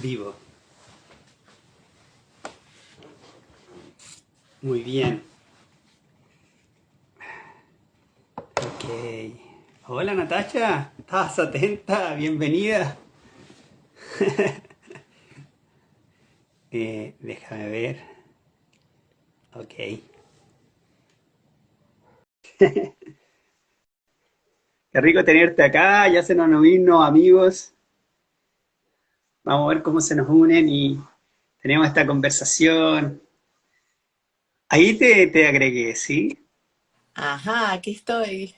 Vivo. Muy bien. Ok. Hola Natacha, ¿estabas atenta? Bienvenida. Déjame ver. Ok. Qué rico tenerte acá, ya se nos vino amigos. Vamos a ver cómo se nos unen y tenemos esta conversación. Ahí te agregué, ¿sí? Ajá, aquí estoy.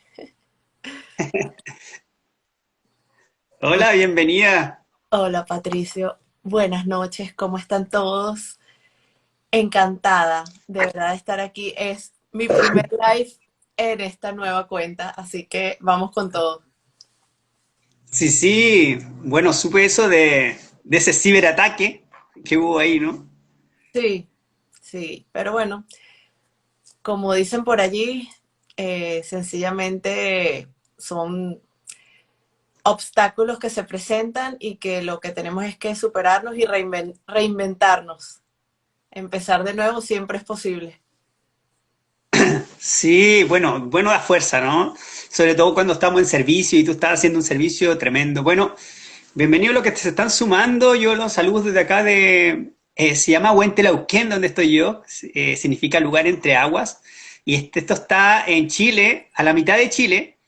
Hola, bienvenida. Hola Patricio, buenas noches, ¿cómo están todos? Encantada de verdad de estar aquí. Es mi primer live en esta nueva cuenta, así que vamos con todo. Sí, sí. Bueno, supe eso de ese ciberataque que hubo ahí, ¿no? Sí, sí, pero bueno, como dicen por allí, sencillamente son obstáculos que se presentan y que lo que tenemos es que superarnos y reinventarnos. Empezar de nuevo siempre es posible. Sí, bueno da fuerza, ¿no? Sobre todo cuando estamos en servicio y tú estás haciendo un servicio tremendo. Bueno, bienvenidos los que se están sumando. Yo los saludo desde acá se llama Huentelauquén, donde estoy yo. Significa lugar entre aguas. Y esto está en Chile, a la mitad de Chile,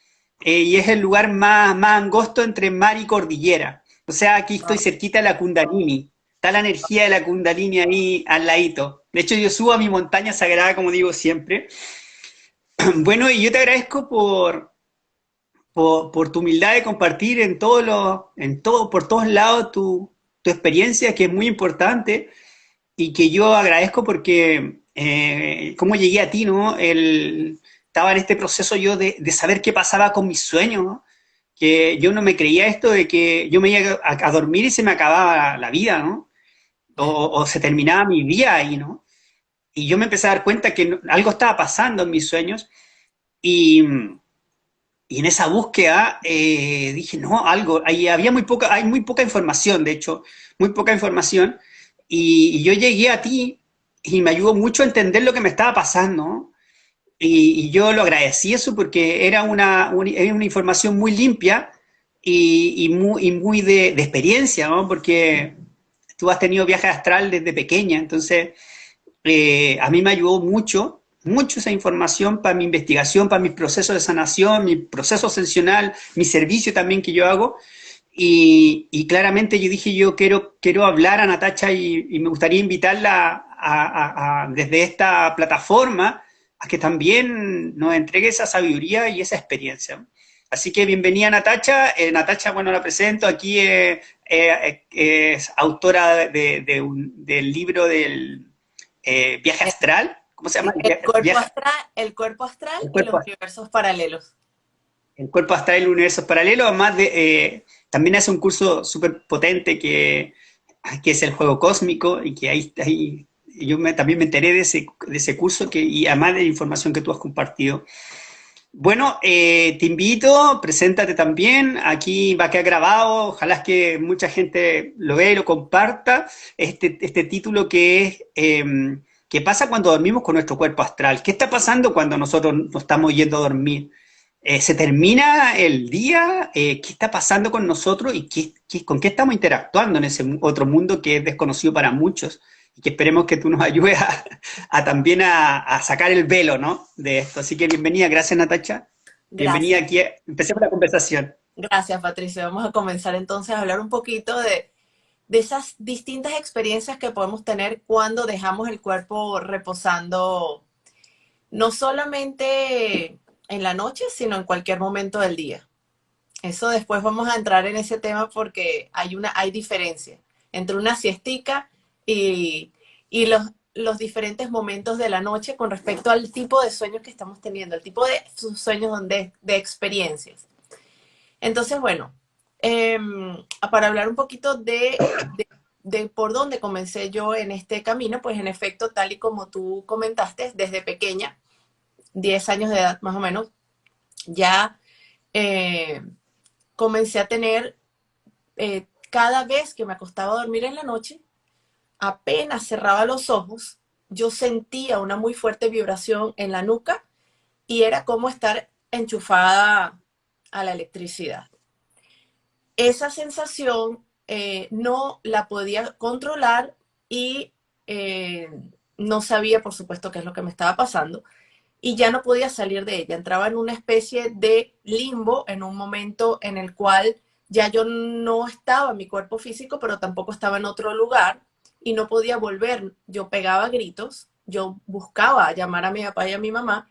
y es el lugar más angosto entre mar y cordillera. O sea, aquí estoy cerquita de la Kundalini. Está la energía de la Kundalini ahí al ladito. De hecho, yo subo a mi montaña sagrada, como digo siempre. Bueno, y yo te agradezco por tu humildad de compartir por todos lados tu experiencia, que es muy importante y que yo agradezco porque cómo llegué a ti, ¿no? Estaba en este proceso yo de saber qué pasaba con mis sueños, ¿no? Que yo no me creía esto de que yo me iba a dormir y se me acababa la vida, ¿no? O se terminaba mi día ahí, ¿no? Y yo me empecé a dar cuenta que algo estaba pasando en mis sueños y y en esa búsqueda dije, no, algo, hay muy poca información, de hecho, muy poca información, y yo llegué a ti y me ayudó mucho a entender lo que me estaba pasando, ¿no? Y yo lo agradecí eso porque era una información muy limpia y muy de experiencia, ¿no? Porque tú has tenido viaje astral desde pequeña, entonces a mí me ayudó mucho esa información para mi investigación, para mis procesos de sanación, mi proceso ascensional, mi servicio también que yo hago. Y claramente yo dije, quiero hablar a Natacha y me gustaría invitarla desde esta plataforma a que también nos entregue esa sabiduría y esa experiencia. Así que bienvenida Natacha. Natacha, bueno, la presento. Aquí es autora del libro del viaje astral. ¿Cómo se llama? Sí, el cuerpo astral El y los cuerpo, universos paralelos. el cuerpo astral y el universo paralelo. Además también hace un curso súper potente que es el juego cósmico y que ahí también me enteré de ese curso y además de la información que tú has compartido. Bueno, te invito, preséntate también. Aquí va a quedar grabado. Ojalá es que mucha gente lo vea y lo comparta. Este título que es ¿qué pasa cuando dormimos con nuestro cuerpo astral? ¿Qué está pasando cuando nosotros nos estamos yendo a dormir? ¿Se termina el día? ¿Qué está pasando con nosotros y con qué estamos interactuando en ese otro mundo que es desconocido para muchos? Y que esperemos que tú nos ayudes también a sacar el velo, ¿no? De esto. Así que bienvenida, gracias Natacha. Bienvenida Gracias. aquí. Empecemos la conversación. Gracias, Patricia. Vamos a comenzar entonces a hablar un poquito de esas distintas experiencias que podemos tener cuando dejamos el cuerpo reposando, no solamente en la noche, sino en cualquier momento del día. Eso después vamos a entrar en ese tema porque hay diferencia entre una siestica y, y los diferentes momentos de la noche con respecto al tipo de sueños que estamos teniendo, el tipo de sueños de experiencias. Entonces, bueno, eh, para hablar un poquito de por dónde comencé yo en este camino, pues en efecto, tal y como tú comentaste, desde pequeña, 10 años de edad más o menos, ya eh, comencé a tener cada vez que me acostaba a dormir en la noche, apenas cerraba los ojos, yo sentía una muy fuerte vibración en la nuca y era como estar enchufada a la electricidad. Esa sensación no la podía controlar y eh, no sabía, por supuesto, qué es lo que me estaba pasando y ya no podía salir de ella. Entraba en una especie de limbo en un momento en el cual ya yo no estaba en mi cuerpo físico, pero tampoco estaba en otro lugar y no podía volver. Yo pegaba gritos, yo buscaba llamar a mi papá y a mi mamá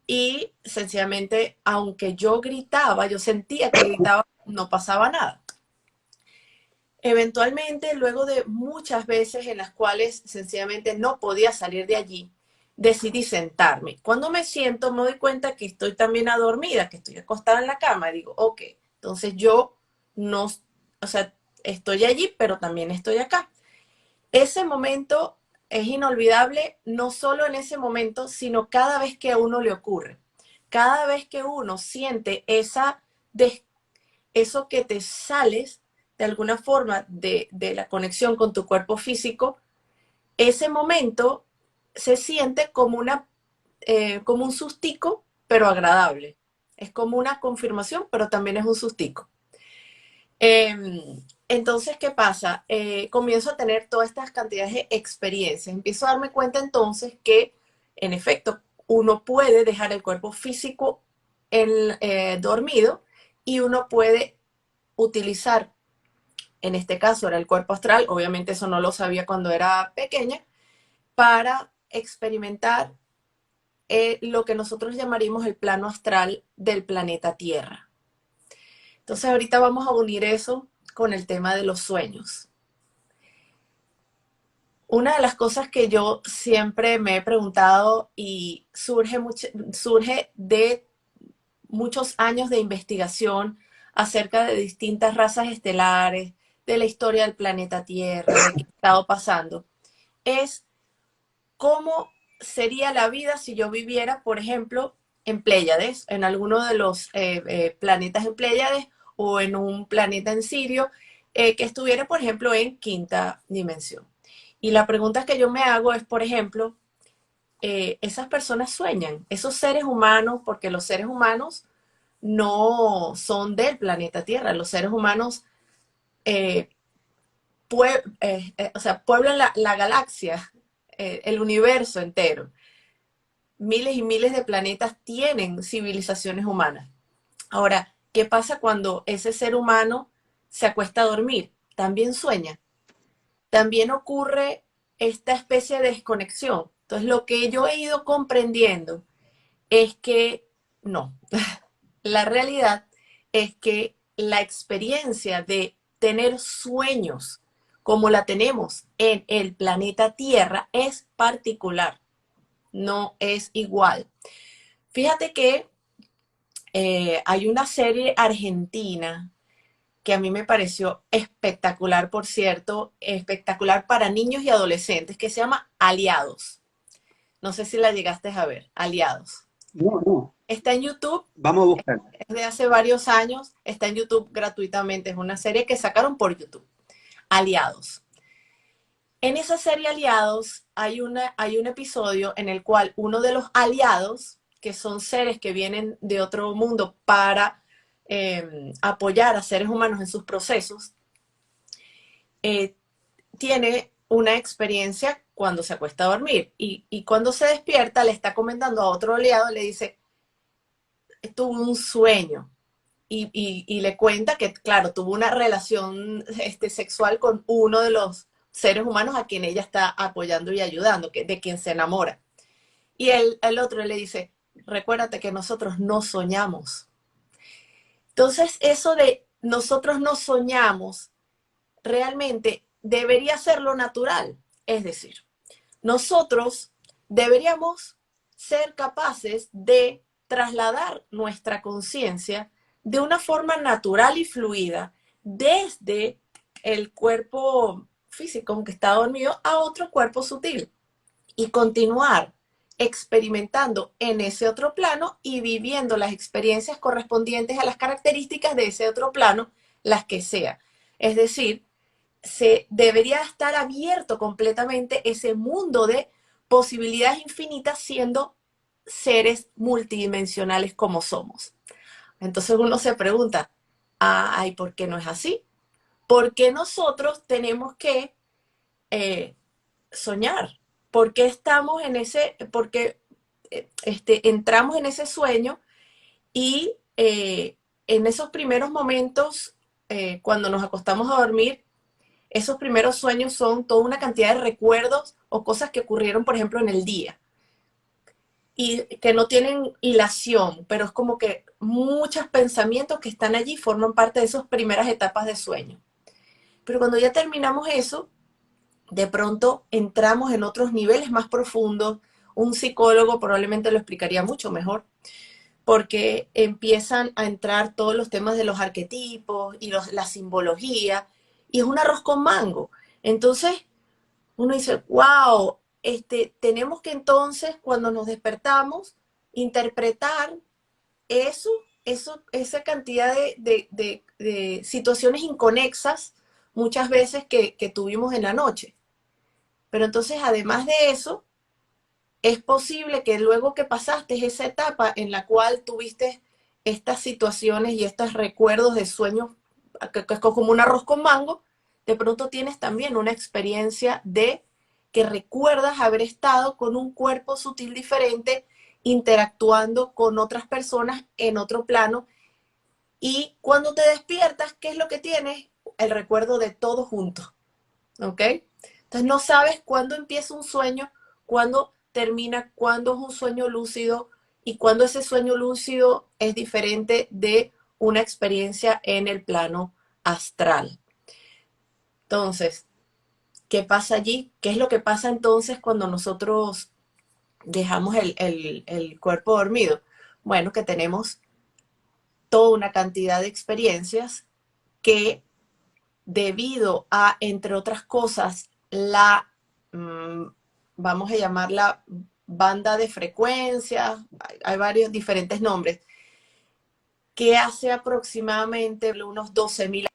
y sencillamente, aunque yo gritaba, yo sentía que gritaba, no pasaba nada. Eventualmente, luego de muchas veces en las cuales sencillamente no podía salir de allí, decidí sentarme. Cuando me siento, me doy cuenta que estoy también adormida, que estoy acostada en la cama. Digo, ok, entonces yo no, o sea, estoy allí, pero también estoy acá. Ese momento es inolvidable, no solo en ese momento, sino cada vez que a uno le ocurre. Cada vez que uno siente eso que te sales de alguna forma de la conexión con tu cuerpo físico, ese momento se siente como un sustico, pero agradable. Es como una confirmación, pero también es un sustico. Entonces, ¿qué pasa? Comienzo a tener todas estas cantidades de experiencias. Empiezo a darme cuenta entonces que, en efecto, uno puede dejar el cuerpo físico dormido y uno puede utilizar, en este caso era el cuerpo astral, obviamente eso no lo sabía cuando era pequeña, para experimentar lo que nosotros llamaríamos el plano astral del planeta Tierra. Entonces ahorita vamos a unir eso con el tema de los sueños. Una de las cosas que yo siempre me he preguntado y surge de muchos años de investigación acerca de distintas razas estelares, de la historia del planeta Tierra, de qué ha estado pasando, es cómo sería la vida si yo viviera, por ejemplo, en Pléyades, en alguno de los planetas en Pléyades o en un planeta en Sirio, que estuviera, por ejemplo, en quinta dimensión. Y la pregunta que yo me hago es, por ejemplo, esas personas sueñan, esos seres humanos, porque los seres humanos no son del planeta Tierra, los seres humanos eh, o sea, pueblan la galaxia, el universo entero. Miles y miles de planetas tienen civilizaciones humanas. Ahora, ¿qué pasa cuando ese ser humano se acuesta a dormir? También sueña. También ocurre esta especie de desconexión. Entonces, lo que yo he ido comprendiendo es que no. La realidad es que la experiencia de tener sueños como la tenemos en el planeta Tierra es particular, no es igual. Fíjate que hay una serie argentina que a mí me pareció espectacular, por cierto, espectacular para niños y adolescentes, que se llama Aliados. No sé si la llegaste a ver, Aliados. No, no. Está en YouTube, Vamos a buscar. es de hace varios años, está en YouTube gratuitamente, es una serie que sacaron por YouTube, Aliados. En esa serie Aliados hay un episodio en el cual uno de los aliados, que son seres que vienen de otro mundo para apoyar a seres humanos en sus procesos, eh, tiene una experiencia cuando se acuesta a dormir y cuando se despierta le está comentando a otro aliado, le dice, tuvo un sueño y le cuenta que, claro, tuvo una relación sexual con uno de los seres humanos a quien ella está apoyando y ayudando, de quien se enamora. Y el otro le dice, recuérdate que nosotros no soñamos. Entonces, eso de nosotros no soñamos realmente debería ser lo natural. Es decir, nosotros deberíamos ser capaces de trasladar nuestra conciencia de una forma natural y fluida desde el cuerpo físico que está dormido a otro cuerpo sutil y continuar experimentando en ese otro plano y viviendo las experiencias correspondientes a las características de ese otro plano, las que sea. Es decir, se debería estar abierto completamente ese mundo de posibilidades infinitas siendo seres multidimensionales como somos. Entonces uno se pregunta, ay, ¿por qué no es así? ¿Por qué nosotros tenemos que soñar? ¿Por qué estamos en ese, porque entramos en ese sueño y en esos primeros momentos, cuando nos acostamos a dormir, esos primeros sueños son toda una cantidad de recuerdos o cosas que ocurrieron, por ejemplo, en el día y que no tienen hilación, pero es como que muchos pensamientos que están allí forman parte de esas primeras etapas de sueño. Pero cuando ya terminamos eso, de pronto entramos en otros niveles más profundos. Un psicólogo probablemente lo explicaría mucho mejor, porque empiezan a entrar todos los temas de los arquetipos y la simbología, y es un arroz con mango. Entonces, uno dice, wow, tenemos que entonces, cuando nos despertamos, interpretar eso, esa cantidad de situaciones inconexas, muchas veces que tuvimos en la noche. Pero entonces, además de eso, es posible que luego que pasaste esa etapa en la cual tuviste estas situaciones y estos recuerdos de sueños, que es como un arroz con mango, de pronto tienes también una experiencia de que recuerdas haber estado con un cuerpo sutil diferente, interactuando con otras personas en otro plano. Y cuando te despiertas, ¿qué es lo que tienes? El recuerdo de todo junto. ¿Ok? Entonces no sabes cuándo empieza un sueño, cuándo termina, cuándo es un sueño lúcido y cuándo ese sueño lúcido es diferente de una experiencia en el plano astral. Entonces, ¿qué pasa allí? ¿Qué es lo que pasa entonces cuando nosotros dejamos el cuerpo dormido? Bueno, que tenemos toda una cantidad de experiencias que debido a, entre otras cosas, vamos a llamarla banda de frecuencias, hay varios diferentes nombres, que hace aproximadamente unos 12.000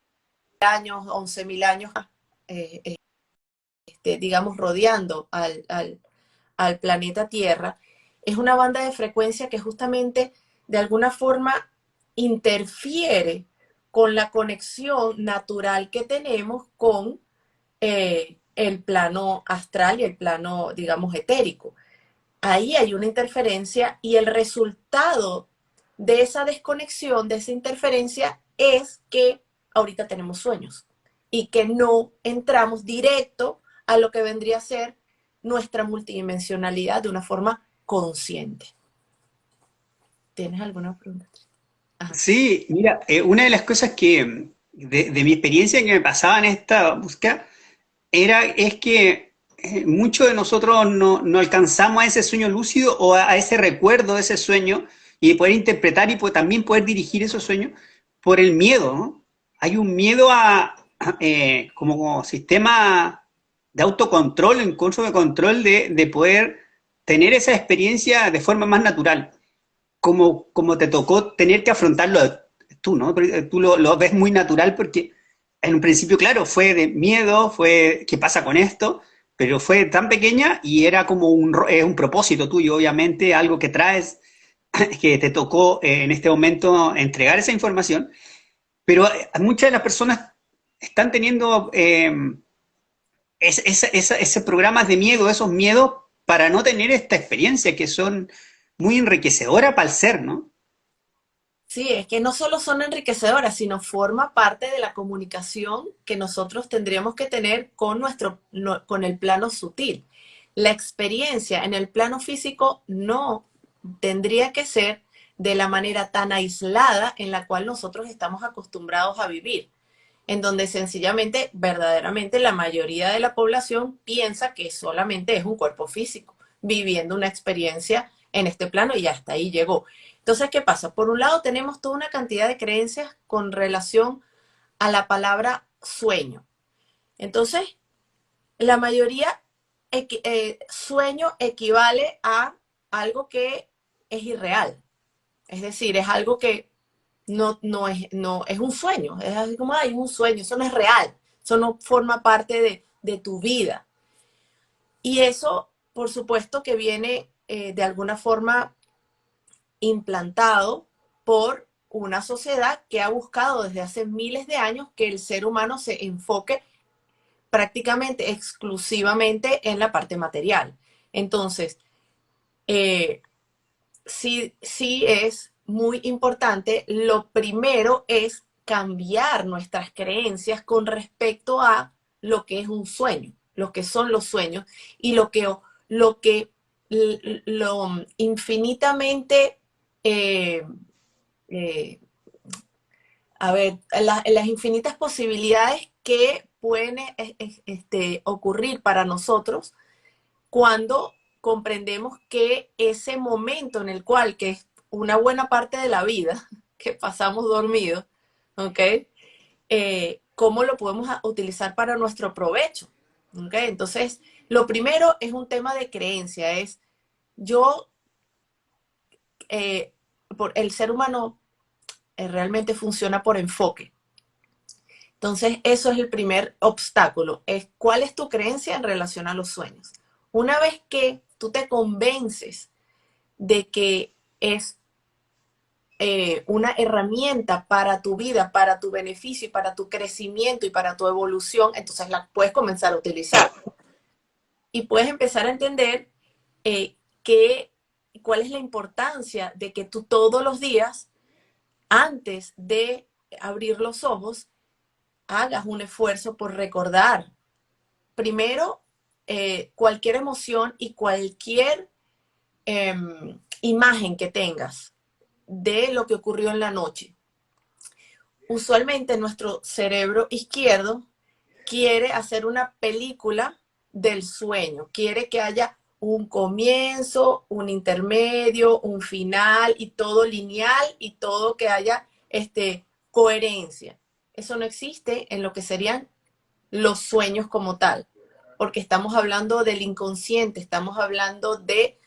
años, 11.000 años, eh, digamos, rodeando al planeta Tierra, es una banda de frecuencia que justamente de alguna forma interfiere con la conexión natural que tenemos con el plano astral y el plano, digamos, etérico. Ahí hay una interferencia y el resultado de esa desconexión, de esa interferencia, es que ahorita tenemos sueños y que no entramos directo a lo que vendría a ser nuestra multidimensionalidad de una forma consciente. ¿Tienes alguna pregunta? Ajá. Sí, mira, una de las cosas que de mi experiencia que me pasaba en esta búsqueda es que muchos de nosotros no alcanzamos a ese sueño lúcido o a ese recuerdo de ese sueño y poder interpretar y también poder dirigir esos sueños por el miedo, ¿no? Hay un miedo como sistema de autocontrol, en curso de control de poder tener esa experiencia de forma más natural, como te tocó tener que afrontarlo tú, ¿no? Tú lo ves muy natural porque en un principio, claro, fue de miedo, fue ¿qué pasa con esto? Pero fue tan pequeña y era como un propósito tuyo, obviamente, algo que traes, que te tocó en este momento entregar esa información. Pero muchas de las personas están teniendo ese programas de miedo, esos miedos para no tener esta experiencia que son muy enriquecedoras para el ser, ¿no? Sí, es que no solo son enriquecedoras, sino forma parte de la comunicación que nosotros tendríamos que tener con con el plano sutil. La experiencia en el plano físico no tendría que ser de la manera tan aislada en la cual nosotros estamos acostumbrados a vivir, en donde sencillamente, verdaderamente, la mayoría de la población piensa que solamente es un cuerpo físico, viviendo una experiencia en este plano y hasta ahí llegó. Entonces, ¿qué pasa? Por un lado, tenemos toda una cantidad de creencias con relación a la palabra sueño. Entonces, la mayoría, sueño equivale a algo que es irreal. Es decir, es algo que no, es un sueño, es así como, hay un sueño, eso no es real, eso no forma parte de tu vida. Y eso, por supuesto, que viene de alguna forma implantado por una sociedad que ha buscado desde hace miles de años que el ser humano se enfoque prácticamente exclusivamente en la parte material. Entonces, eh, sí es muy importante. Lo primero es cambiar nuestras creencias con respecto a lo que es un sueño, lo que son los sueños y lo que lo infinitamente eh, eh, a ver, las infinitas posibilidades que pueden ocurrir para nosotros cuando comprendemos que ese momento en el cual, que es una buena parte de la vida, que pasamos dormidos, ¿ok? ¿Cómo lo podemos utilizar para nuestro provecho? ¿Ok? Entonces, lo primero es un tema de creencia, es yo, por el ser humano realmente funciona por enfoque. Entonces, eso es el primer obstáculo, es cuál es tu creencia en relación a los sueños. Una vez que tú te convences de que es una herramienta para tu vida, para tu beneficio y para tu crecimiento y para tu evolución, entonces la puedes comenzar a utilizar. Y puedes empezar a entender eh, que, cuál es la importancia de que tú todos los días, antes de abrir los ojos, hagas un esfuerzo por recordar primero cualquier emoción y cualquier imagen que tengas de lo que ocurrió en la noche. Usualmente nuestro cerebro izquierdo quiere hacer una película del sueño, quiere que haya un comienzo, un intermedio, un final y todo lineal y todo que haya coherencia. Eso no existe en lo que serían los sueños como tal, porque estamos hablando del inconsciente, estamos hablando de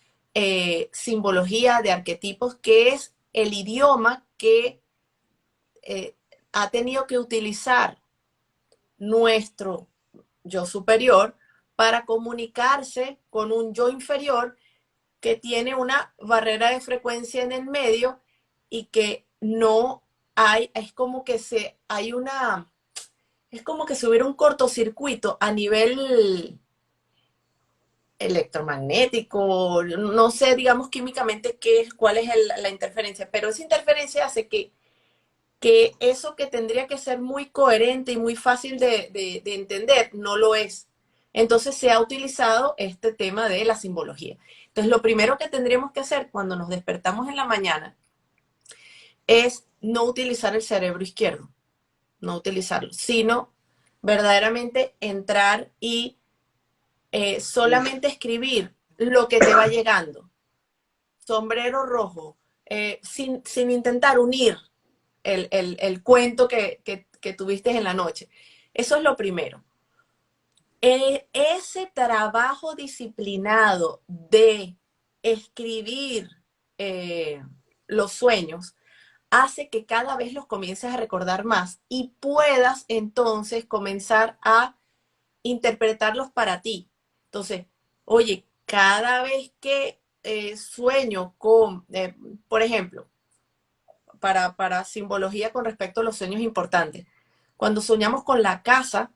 simbología, de arquetipos, que es el idioma que eh, ha tenido que utilizar nuestro yo superior para comunicarse con un yo inferior que tiene una barrera de frecuencia en el medio y que no hay, es como que hay una, es como que si hubiera un cortocircuito a nivel electromagnético, no sé, digamos químicamente cuál es la interferencia, pero esa interferencia hace que eso que tendría que ser muy coherente y muy fácil de entender, no lo es. Entonces se ha utilizado este tema de la simbología. Entonces lo primero que tendríamos que hacer cuando nos despertamos en la mañana es no utilizar el cerebro izquierdo, no utilizarlo, sino verdaderamente entrar y solamente escribir lo que te va llegando. Sombrero rojo, sin intentar unir el cuento que tuviste en la noche. Eso es lo primero. Ese trabajo disciplinado de escribir los sueños hace que cada vez los comiences a recordar más y puedas entonces comenzar a interpretarlos para ti. Entonces, oye, cada vez que sueño con, por ejemplo, para simbología con respecto a los sueños importantes. Cuando soñamos con la casa,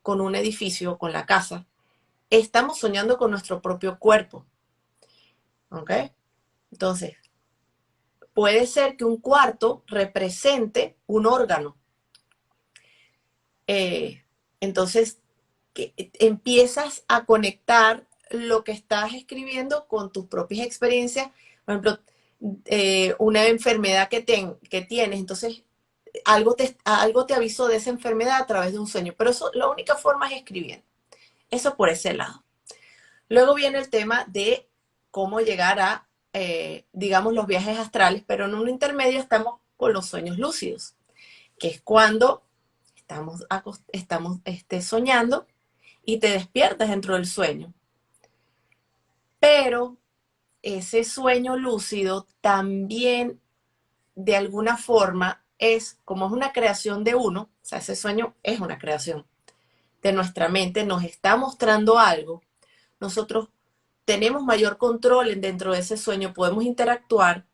con un edificio, con la casa, estamos soñando con nuestro propio cuerpo. ¿Ok? Entonces, puede ser que un cuarto represente un órgano. Eh, entonces, que empiezas a conectar lo que estás escribiendo con tus propias experiencias. Por ejemplo, una enfermedad que tienes, entonces algo te avisó de esa enfermedad a través de un sueño, pero eso la única forma es escribiendo. Eso por ese lado. Luego viene el tema de cómo llegar a, digamos, los viajes astrales, pero en un intermedio estamos con los sueños lúcidos, que es cuando estamos soñando y te despiertas dentro del sueño. Pero ese sueño lúcido también de alguna forma es, como es una creación de uno, o sea, ese sueño es una creación de nuestra mente, nos está mostrando algo, nosotros tenemos mayor control dentro de ese sueño, podemos interactuar,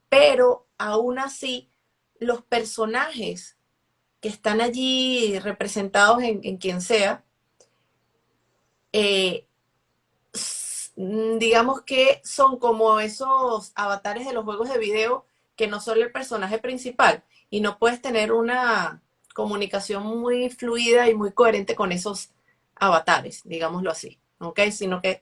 pero aún así los personajes que están allí representados en quien sea, eh, digamos que son como esos avatares de los juegos de video que no son el personaje principal y no puedes tener una comunicación muy fluida y muy coherente con esos avatares, digámoslo así, ¿ok? Sino que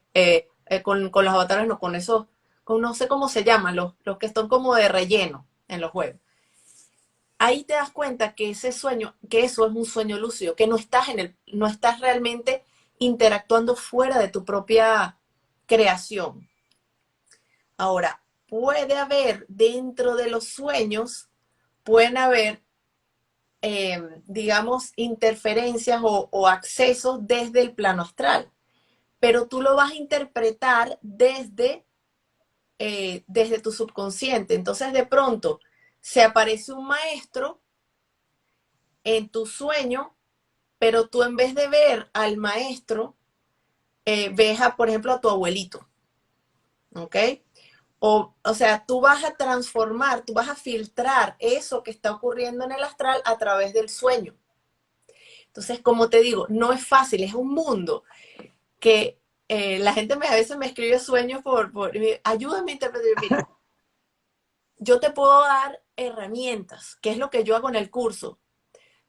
con los avatares, no, con esos, con, no sé cómo se llaman, los que están como de relleno en los juegos. Ahí te das cuenta que ese sueño, que eso es un sueño lúcido, que no estás no estás realmente interactuando fuera de tu propia creación. Ahora, puede haber dentro de los sueños, pueden haber, digamos, interferencias o accesos desde el plano astral, pero tú lo vas a interpretar desde tu subconsciente. Entonces, de pronto, se aparece un maestro en tu sueño, pero tú en vez de ver al maestro, ves a, por ejemplo, a tu abuelito, ¿ok? O sea, tú vas a transformar, tú vas a filtrar eso que está ocurriendo en el astral a través del sueño. Entonces, como te digo, no es fácil, es un mundo que la gente a veces me escribe sueños ayúdame a interpretar. Mira, yo te puedo dar herramientas, que es lo que yo hago en el curso.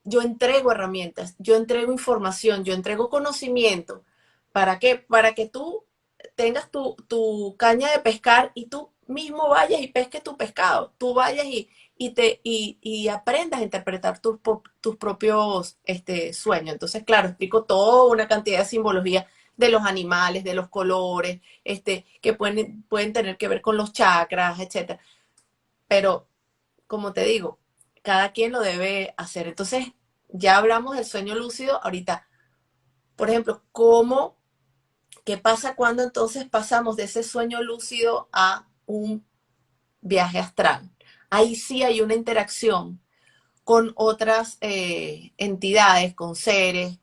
Yo entrego herramientas, yo entrego información, yo entrego conocimiento. ¿Para qué? Para que tú tengas tu caña de pescar y tú mismo vayas y pesques tu pescado. Tú vayas y aprendas a interpretar tus propios sueños. Entonces, claro, explico toda una cantidad de simbología de los animales, de los colores, que pueden tener que ver con los chakras, etcétera. Pero, como te digo, cada quien lo debe hacer. Entonces, ya hablamos del sueño lúcido. Ahorita, por ejemplo, qué pasa cuando entonces pasamos de ese sueño lúcido a un viaje astral? Ahí sí hay una interacción con otras entidades, con seres,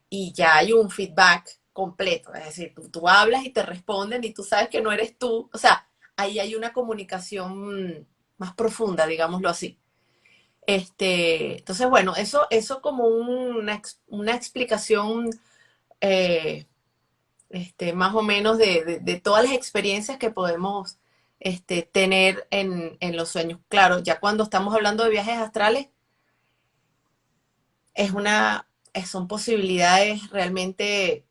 y ya hay un feedback completo. Es decir, tú hablas y te responden y tú sabes que no eres tú. O sea, ahí hay una comunicación más profunda, digámoslo así. Entonces, bueno, eso como una explicación eh, más o menos de todas las experiencias que podemos tener en los sueños. Claro, ya cuando estamos hablando de viajes astrales, son posibilidades realmente,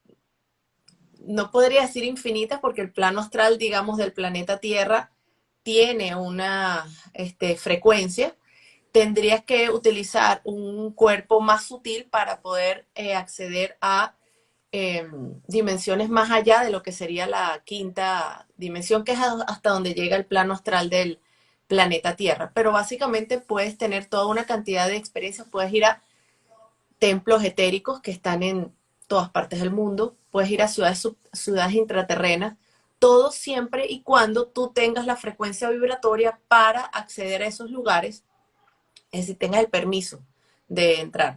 no podría decir infinitas, porque el plano astral, digamos, del planeta Tierra tiene una frecuencia. Tendrías que utilizar un cuerpo más sutil para poder acceder a dimensiones más allá de lo que sería la quinta dimensión, que es hasta donde llega el plano astral del planeta Tierra. Pero básicamente puedes tener toda una cantidad de experiencias, puedes ir a templos etéricos que están en todas partes del mundo, puedes ir a ciudades intraterrenas, todo siempre y cuando tú tengas la frecuencia vibratoria para acceder a esos lugares, es decir, tengas el permiso de entrar.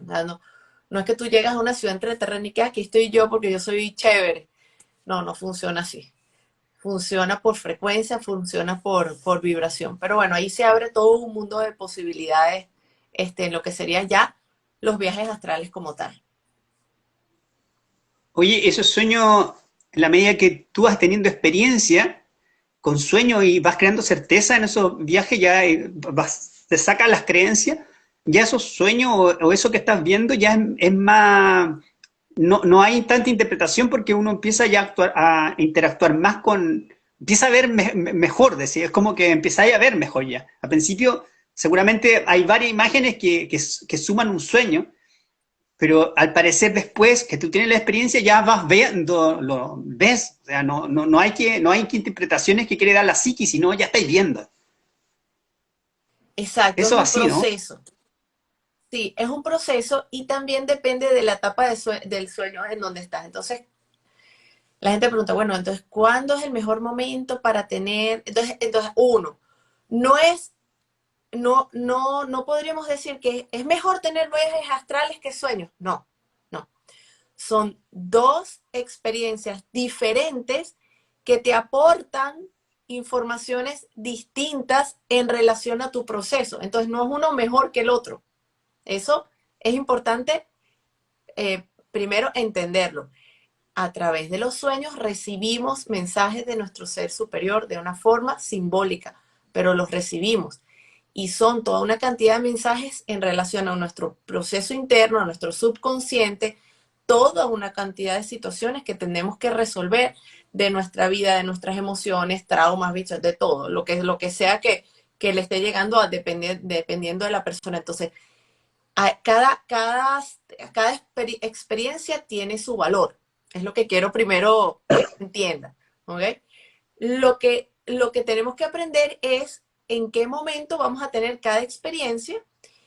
No es que tú llegas a una ciudad intraterrena y que aquí estoy yo porque yo soy chévere. No, no funciona así. Funciona por frecuencia, funciona por vibración. Pero bueno, ahí se abre todo un mundo de posibilidades en lo que serían ya los viajes astrales como tal. Oye, esos sueños, en la medida que tú vas teniendo experiencia con sueños y vas creando certeza en esos viajes, ya te sacan las creencias, ya esos sueños o eso que estás viendo ya es más, no hay tanta interpretación porque uno empieza ya a interactuar más empieza a ver mejor, decir, es como que empezáis a ver mejor ya. Al principio seguramente hay varias imágenes que suman un sueño, pero al parecer después que tú tienes la experiencia ya vas viendo, lo ves, o sea, no hay que interpretaciones que quiere dar la psiqui, sino ya estáis viendo. Exacto, es Eso un así, ¿no? proceso. Sí, es un proceso y también depende de la etapa del sueño en donde estás. Entonces, la gente pregunta, bueno, entonces, ¿cuándo es el mejor momento para tener? Entonces uno, no es no podríamos decir que es mejor tener viajes astrales que sueños. No, no. Son dos experiencias diferentes que te aportan informaciones distintas en relación a tu proceso. Entonces, no es uno mejor que el otro. Eso es importante, primero, entenderlo. A través de los sueños recibimos mensajes de nuestro ser superior de una forma simbólica, pero los recibimos. Y son toda una cantidad de mensajes en relación a nuestro proceso interno, a nuestro subconsciente, toda una cantidad de situaciones que tenemos que resolver de nuestra vida, de nuestras emociones, traumas, bichos, de todo, lo que sea que le esté llegando a dependiendo de la persona. Entonces, cada experiencia tiene su valor. Es lo que quiero primero que entiendan. ¿Okay? Lo que tenemos que aprender es en qué momento vamos a tener cada experiencia.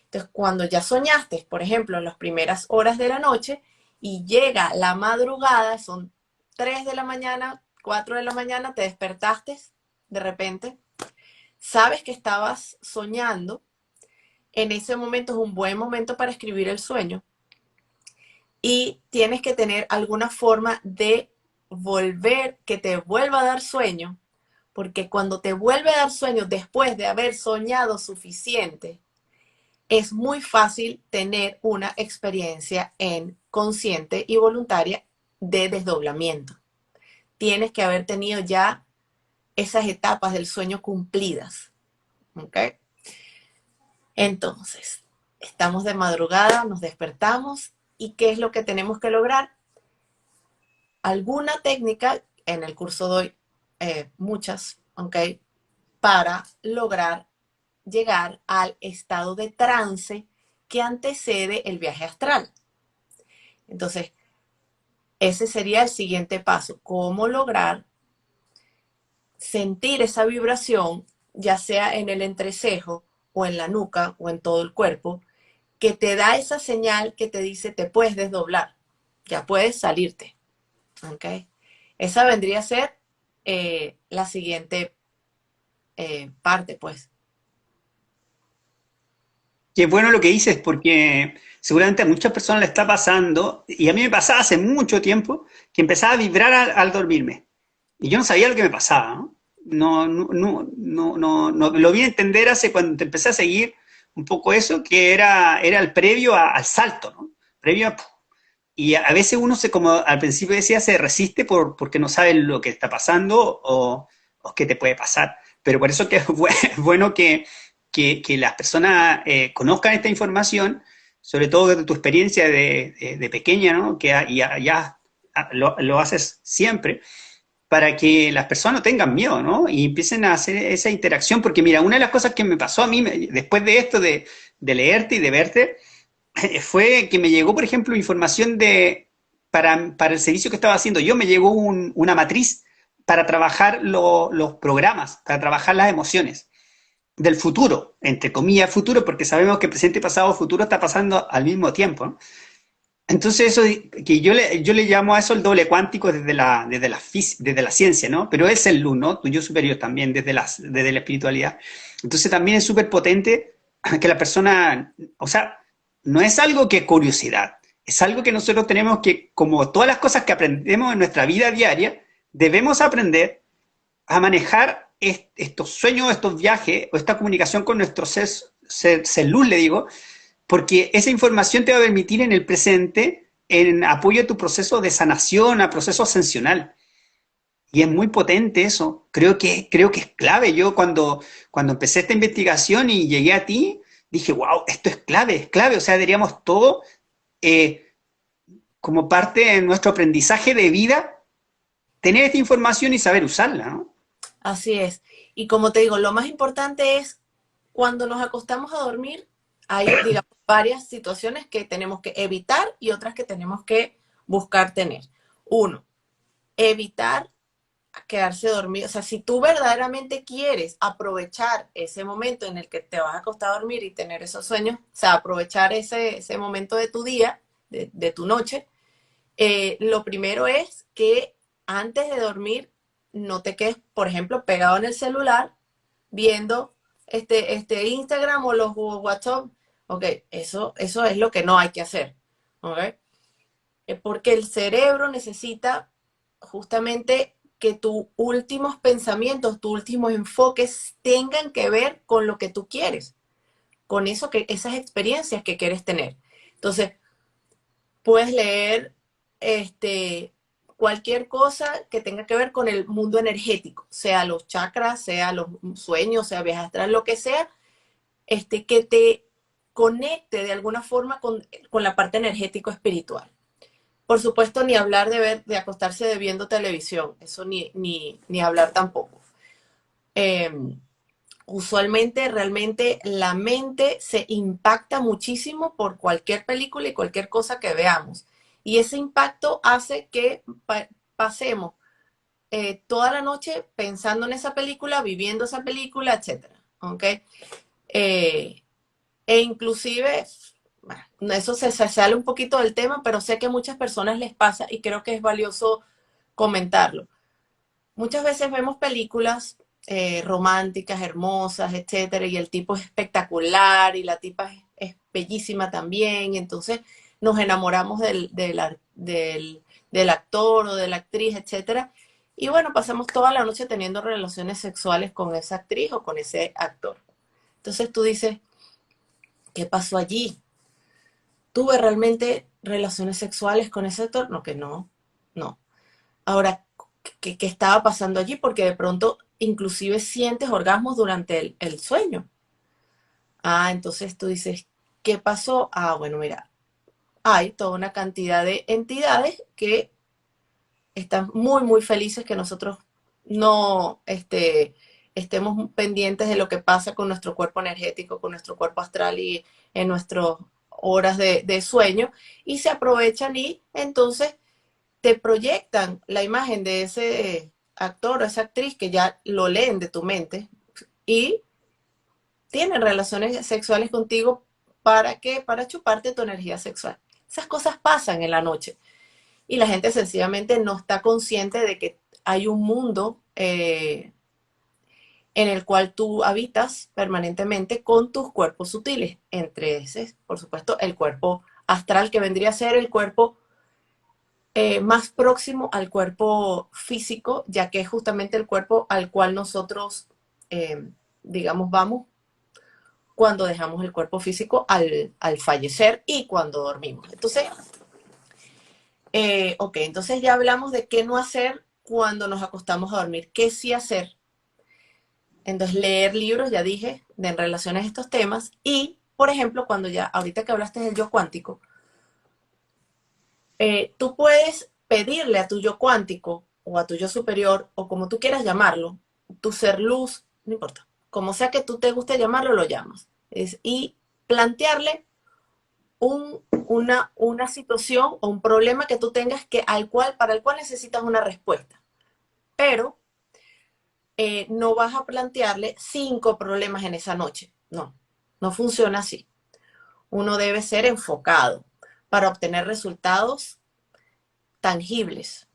Entonces, cuando ya soñaste, por ejemplo, en las primeras horas de la noche y llega la madrugada, son 3 de la mañana, 4 de la mañana, te despertaste de repente, sabes que estabas soñando, en ese momento es un buen momento para escribir el sueño y tienes que tener alguna forma de que te vuelva a dar sueño, porque cuando te vuelve a dar sueño después de haber soñado suficiente, es muy fácil tener una experiencia en consciente y voluntaria de desdoblamiento. Tienes que haber tenido ya esas etapas del sueño cumplidas. ¿Ok? Entonces, estamos de madrugada, nos despertamos y ¿qué es lo que tenemos que lograr? Alguna técnica, en el curso doy muchas, ¿ok? Para lograr llegar al estado de trance que antecede el viaje astral. Entonces, ese sería el siguiente paso, cómo lograr sentir esa vibración, ya sea en el entrecejo o en la nuca o en todo el cuerpo, que te da esa señal que te dice te puedes desdoblar, ya puedes salirte. ¿Okay? Esa vendría a ser la siguiente parte, pues. Qué bueno lo que dices, porque seguramente a muchas personas le está pasando, y a mí me pasaba hace mucho tiempo, que empezaba a vibrar al dormirme. Y yo no sabía lo que me pasaba, ¿no? No lo vi entender hace cuando te empecé a seguir un poco eso, que era el previo al salto, ¿no? Previo a, y a veces uno como al principio decía, se resiste porque no sabe lo que está pasando o qué te puede pasar. Pero por eso que es bueno que las personas conozcan esta información, sobre todo de tu experiencia de pequeña, ¿no? Que ya lo haces siempre, para que las personas no tengan miedo, ¿no? Y empiecen a hacer esa interacción, porque mira, una de las cosas que me pasó a mí después de esto, de leerte y de verte, fue que me llegó, por ejemplo, información para el servicio que estaba haciendo. Yo me llegó una matriz para trabajar los programas, para trabajar las emociones del futuro, entre comillas futuro, porque sabemos que presente, pasado, futuro está pasando al mismo tiempo, ¿no? Entonces eso que yo le llamo a eso el doble cuántico desde la ciencia, ¿no? Pero es el luz, ¿no? Tu yo superior también, desde la espiritualidad. Entonces también es súper potente que la persona, o sea, no es algo que es curiosidad, es algo que nosotros tenemos que, como todas las cosas que aprendemos en nuestra vida diaria, debemos aprender a manejar estos sueños, estos viajes o esta comunicación con nuestro ser luz, le digo, porque esa información te va a permitir en el presente, en apoyo a tu proceso de sanación, a proceso ascensional. Y es muy potente eso. Creo que es clave. Yo cuando empecé esta investigación y llegué a ti, dije, wow, esto es clave, es clave. O sea, diríamos todo eh, como parte de nuestro aprendizaje de vida, tener esta información y saber usarla, ¿no? Así es. Y como te digo, lo más importante es cuando nos acostamos a dormir, hay, digamos, varias situaciones que tenemos que evitar y otras que tenemos que buscar tener. Uno, evitar quedarse dormido. O sea, si tú verdaderamente quieres aprovechar ese momento en el que te vas a acostar a dormir y tener esos sueños, o sea, aprovechar ese momento de tu día, de tu noche, lo primero es que antes de dormir no te quedes, por ejemplo, pegado en el celular viendo Instagram o los WhatsApp. Ok, eso es lo que no hay que hacer. ¿Ok? Porque el cerebro necesita justamente que tus últimos pensamientos, tus últimos enfoques tengan que ver con lo que tú quieres, con eso esas experiencias que quieres tener. Entonces, puedes leer cualquier cosa que tenga que ver con el mundo energético, sea los chakras, sea los sueños, sea viajes astral, lo que sea, que te conecte de alguna forma con la parte energético espiritual. Por supuesto, ni hablar de acostarse de viendo televisión, eso ni hablar tampoco. Eh, Usualmente, realmente, la mente se impacta muchísimo por cualquier película y cualquier cosa que veamos. Y ese impacto hace que pasemos toda la noche pensando en esa película, viviendo esa película, etcétera. ¿Ok? Eh, E inclusive, bueno, eso se sale un poquito del tema, pero sé que a muchas personas les pasa y creo que es valioso comentarlo. Muchas veces vemos películas románticas, hermosas, etcétera, y el tipo es espectacular y la tipa es bellísima también, y entonces nos enamoramos del actor o de la actriz, etcétera. Y bueno, pasamos toda la noche teniendo relaciones sexuales con esa actriz o con ese actor. Entonces tú dices, ¿qué pasó allí? ¿Tuve realmente relaciones sexuales con ese actor? No, que no, no. Ahora, ¿qué estaba pasando allí? Porque de pronto inclusive sientes orgasmos durante el sueño. Ah, entonces tú dices, ¿qué pasó? Ah, bueno, mira, hay toda una cantidad de entidades que están muy, muy felices que nosotros no estemos pendientes de lo que pasa con nuestro cuerpo energético, con nuestro cuerpo astral y en nuestras horas de sueño, y se aprovechan y entonces te proyectan la imagen de ese actor o esa actriz que ya lo leen de tu mente y tienen relaciones sexuales contigo. ¿Para qué? Para chuparte tu energía sexual. Esas cosas pasan en la noche y la gente sencillamente no está consciente de que hay un mundo en el cual tú habitas permanentemente con tus cuerpos sutiles, entre ese, por supuesto, el cuerpo astral, que vendría a ser el cuerpo más próximo al cuerpo físico, ya que es justamente el cuerpo al cual nosotros, digamos, vamos cuando dejamos el cuerpo físico al fallecer y cuando dormimos. Entonces, ok, entonces ya hablamos de qué no hacer cuando nos acostamos a dormir, qué sí hacer. Entonces, leer libros, ya dije, en relación a estos temas. Y, por ejemplo, cuando ya, ahorita que hablaste del yo cuántico, tú puedes pedirle a tu yo cuántico o a tu yo superior, o como tú quieras llamarlo, tu ser luz, no importa, como sea que tú te guste llamarlo, lo llamas. Y plantearle una situación o un problema que tú tengas para el cual necesitas una respuesta. Pero no vas a plantearle 5 problemas en esa noche. No, no funciona así. Uno debe ser enfocado para obtener resultados tangibles.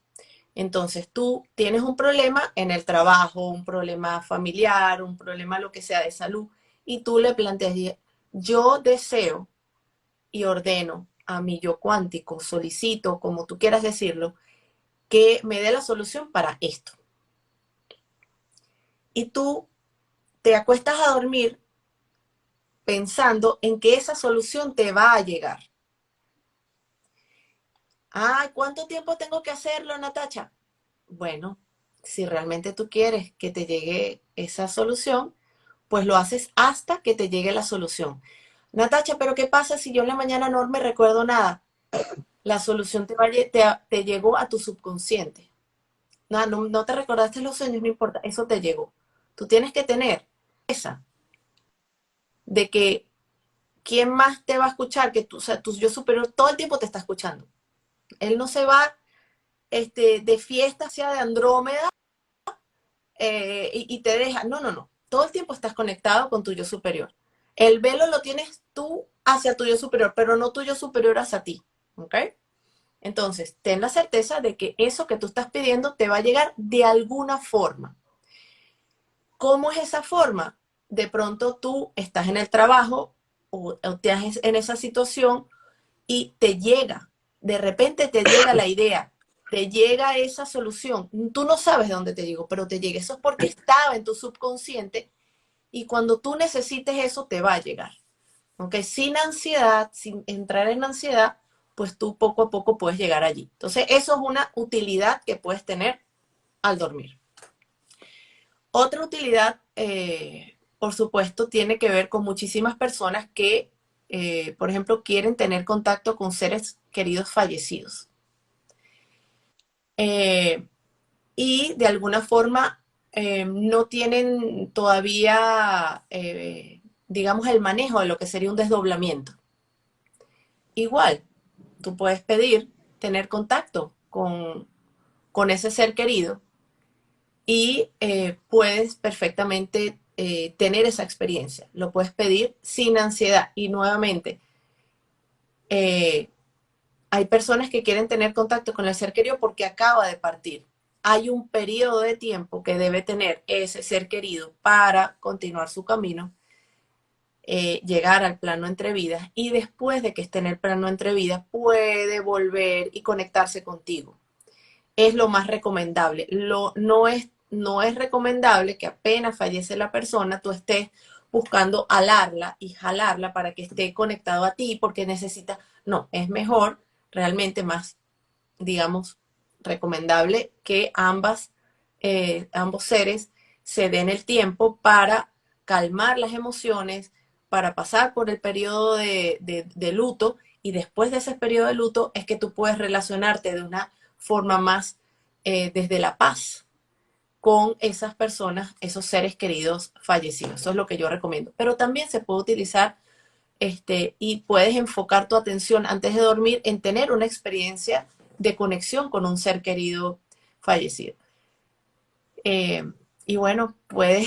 Entonces tú tienes un problema en el trabajo, un problema familiar, un problema lo que sea de salud, y tú le planteas, yo deseo y ordeno a mi yo cuántico, solicito, como tú quieras decirlo, que me dé la solución para esto. Y tú te acuestas a dormir pensando en que esa solución te va a llegar. Ah, ¿cuánto tiempo tengo que hacerlo, Natacha? Bueno, si realmente tú quieres que te llegue esa solución, pues lo haces hasta que te llegue la solución. Natacha, pero ¿qué pasa si yo en la mañana no me recuerdo nada? La solución te llegó a tu subconsciente. No te recordaste los sueños, no importa, eso te llegó. Tú tienes que tener esa de que quién más te va a escuchar, que tú, o sea, tu yo superior todo el tiempo te está escuchando. Él no se va de fiesta hacia de Andrómeda y te deja. No, no, no. Todo el tiempo estás conectado con tu yo superior. El velo lo tienes tú hacia tu yo superior, pero no tu yo superior hacia ti. ¿Ok? Entonces, ten la certeza de que eso que tú estás pidiendo te va a llegar de alguna forma. ¿Cómo es esa forma? de pronto tú estás en el trabajo o estás en esa situación y te llega, de repente te llega la idea, te llega esa solución. Tú no sabes de dónde te llegó, pero te llega. Eso es porque estaba en tu subconsciente y cuando tú necesites eso te va a llegar. ¿Ok? Sin ansiedad, sin entrar en ansiedad, pues tú poco a poco puedes llegar allí. Entonces, eso es una utilidad que puedes tener al dormir. Otra utilidad, por supuesto, tiene que ver con muchísimas personas que, por ejemplo, quieren tener contacto con seres queridos fallecidos. Eh, y de alguna forma no tienen todavía, digamos, el manejo de lo que sería un desdoblamiento. Igual, tú puedes pedir tener contacto con ese ser querido y puedes perfectamente tener esa experiencia. Lo puedes pedir sin ansiedad. Y nuevamente, eh, hay personas que quieren tener contacto con el ser querido porque acaba de partir. Hay un periodo de tiempo que debe tener ese ser querido para continuar su camino, llegar al plano entre vidas, y después de que esté en el plano entre vidas puede volver y conectarse contigo. Es lo más recomendable. No es recomendable que apenas fallece la persona, tú estés buscando alarla y jalarla para que esté conectado a ti porque necesita. No, es mejor, realmente más, digamos, recomendable que ambos seres se den el tiempo para calmar las emociones, para pasar por el periodo de luto, y después de ese periodo de luto es que tú puedes relacionarte de una forma más desde la paz con esas personas, esos seres queridos fallecidos. Eso es lo que yo recomiendo. Pero también se puede utilizar y puedes enfocar tu atención antes de dormir en tener una experiencia de conexión con un ser querido fallecido. Eh, y bueno, puedes